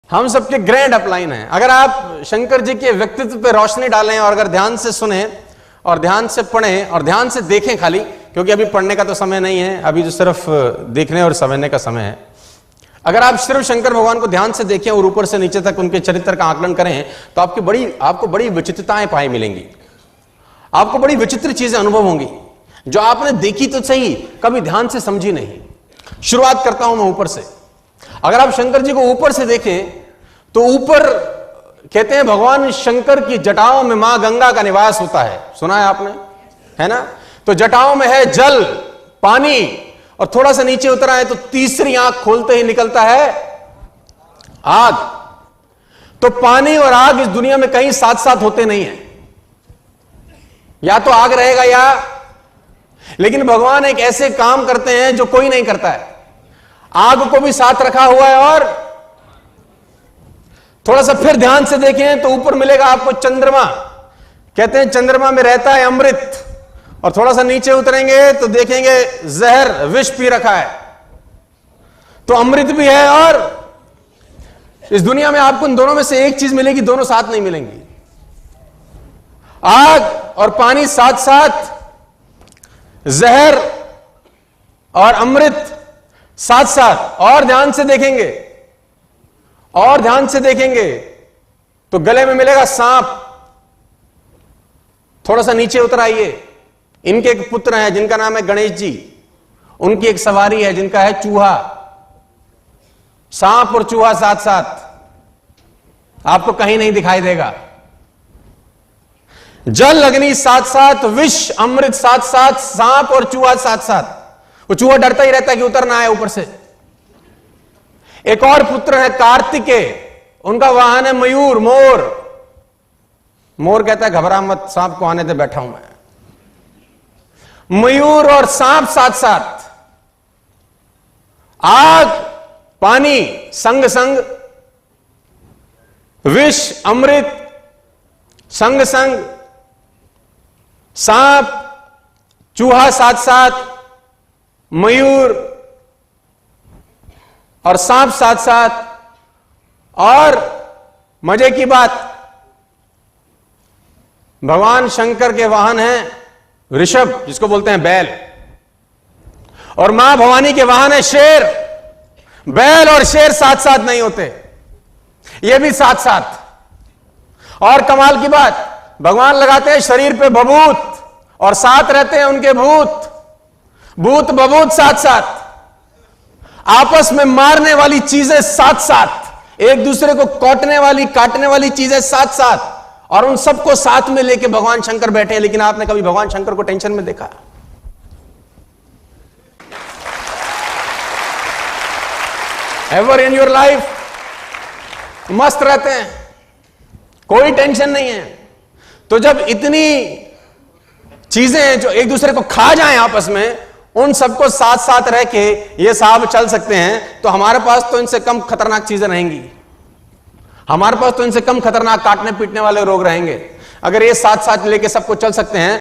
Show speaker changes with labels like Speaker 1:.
Speaker 1: हम सबके grand upline है। अगर आप शंकर जी के व्यक्तित्व पे रोशनी डालें और अगर ध्यान से सुने और ध्यान से पढ़ें और ध्यान से देखें खाली, क्योंकि अभी पढ़ने का तो समय नहीं है, अभी जो सिर्फ देखने और समझने का समय है। अगर आप सिर्फ शंकर भगवान को ध्यान से देखें और ऊपर से नीचे तक उनके चरित्र का आकलन करें तो आपको बड़ी विचित्रताएं पाई मिलेंगी। आपको बड़ी विचित्र चीजें अनुभव होंगी जो आपने देखी तो सही, कभी ध्यान से समझी नहीं। शुरुआत करता हूं मैं ऊपर से। अगर आप शंकर जी को ऊपर से देखें तो ऊपर कहते हैं भगवान शंकर की जटाओं में मां गंगा का निवास होता है। सुना है आपने, है ना? तो जटाओं में है जल, पानी, और थोड़ा सा नीचे उतरा है तो तीसरी आंख खोलते ही निकलता है आग। तो पानी और आग इस दुनिया में कहीं साथ साथ होते नहीं है, या तो आग रहेगा या, लेकिन भगवान एक ऐसे काम करते हैं जो कोई नहीं करता है। आग को भी साथ रखा हुआ है और थोड़ा सा फिर ध्यान से देखें तो ऊपर मिलेगा आपको चंद्रमा। कहते हैं चंद्रमा में रहता है अमृत, और थोड़ा सा नीचे उतरेंगे तो देखेंगे जहर, विष पी रखा है। तो अमृत भी है और इस दुनिया में आपको इन दोनों में से एक चीज मिलेगी, दोनों साथ नहीं मिलेंगी। आग और पानी साथ साथ, जहर और अमृत साथ साथ। और ध्यान से देखेंगे और ध्यान से देखेंगे तो गले में मिलेगा सांप। थोड़ा सा नीचे उतर आइए, इनके एक पुत्र हैं जिनका नाम है गणेश जी, उनकी एक सवारी है जिनका है चूहा। सांप और चूहा साथ साथ आपको कहीं नहीं दिखाई देगा। जल अग्नि साथ साथ, विष अमृत साथ साथ, सांप और चूहा साथ साथ। वो चूहा डरता ही रहता है कि उतरना है ऊपर से। एक और पुत्र है कार्तिकेय, उनका वाहन है मयूर, मोर। मोर कहता है घबरा मत, सांप को आने दे, बैठा हूं मैं। मयूर और सांप साथ साथ, आग पानी संग संग, विष अमृत संग संग, सांप चूहा साथ साथ, मयूर और सांप साथ साथ। और मजे की बात, भगवान शंकर के वाहन हैं ऋषभ, जिसको बोलते हैं बैल, और मां भवानी के वाहन है शेर। बैल और शेर साथ साथ नहीं होते, ये भी साथ साथ। और कमाल की बात, भगवान लगाते हैं शरीर पे भभूत और साथ रहते हैं उनके भूत। भूत भभूत साथ साथ, आपस में मारने वाली चीजें साथ साथ, एक दूसरे को काटने वाली चीजें साथ साथ, और उन सबको साथ में लेके भगवान शंकर बैठे हैं। लेकिन आपने कभी भगवान शंकर को टेंशन में देखा? Ever in your life? मस्त रहते हैं, कोई टेंशन नहीं है। तो जब इतनी चीजें हैं जो एक दूसरे को खा जाएं आपस में, उन सबको साथ साथ रह के ये साहब चल सकते हैं, तो हमारे पास तो इनसे कम खतरनाक चीजें रहेंगी। हमारे पास तो इनसे कम खतरनाक काटने पीटने वाले रोग रहेंगे। अगर ये साथ साथ लेके सबको चल सकते हैं